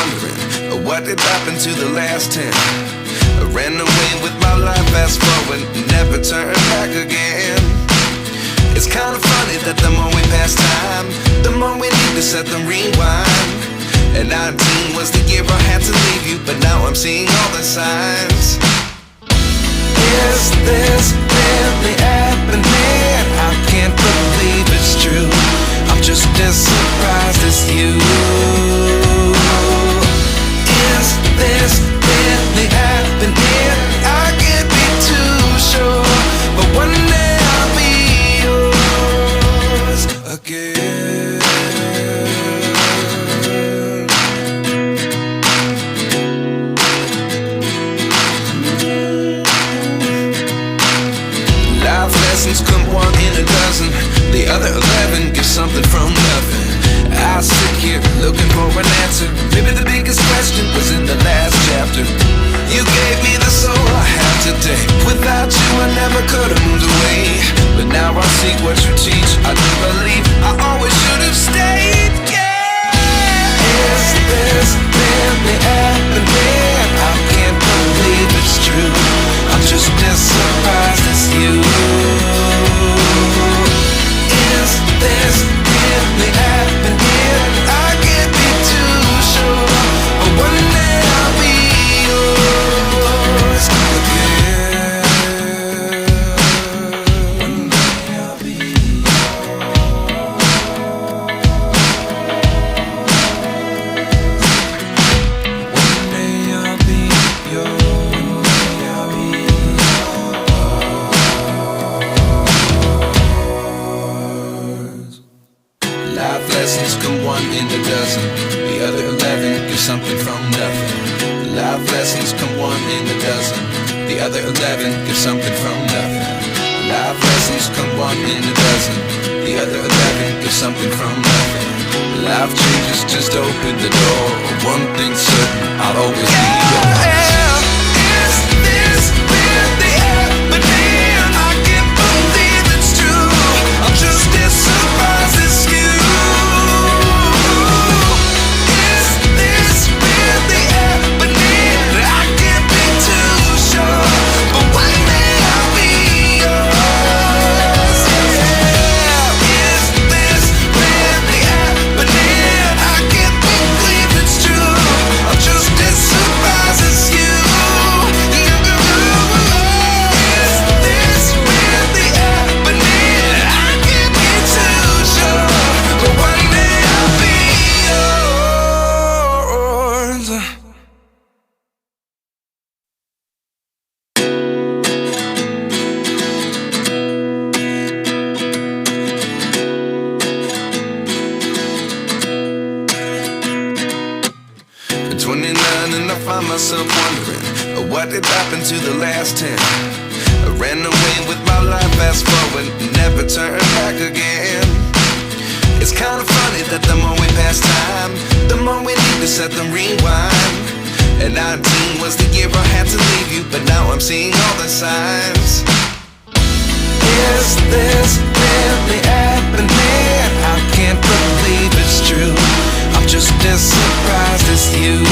wondering what did happen to the last 10. I ran away with my life, fast forward, never turn back again. It's kind of funny that the more we pass time, the more we need to set them rewind. And 19 was the year I had to leave you, but now I'm seeing all the signs. Is this really happening? I can't believe it's true. I'm just as surprised as you. Is this really happening? I can't be too sure, but one day I'll be yours again. Life lessons come one in a dozen. The other 11 give something from nothing. I sit here looking for an answer. Maybe the biggest question was in the last chapter. You gave me the soul I have today. Without you I never could have moved away. But now I see what you teach. I do believe I always should have stayed. Yeah. Is this really happening? I can't believe it's true. I'm just as surprised as you. Is this really happening? I can't be too sure, but one day I'll be yours again. One day I'll be One day I'll be yours. Life lessons come one in a dozen. The other 11 give something from nothing. Life lessons come one in a dozen. The other 11 give something from nothing. Life lessons come one in a dozen. The other 11 give something from nothing. Life changes, just open the door. One thing's certain, I'll always be yours. Is this really happening? I can't believe it's true. I'm just as surprised as you. And I find myself wondering what did happen to the last 10. I ran away with my life, fast forward, never turn back again. It's kind of funny that the more we pass time, the more we need to set them rewind. And 19 was the year I had to leave you, but now I'm seeing all the signs. Is this really happening? I can't believe it's true. I'm just as surprised as you.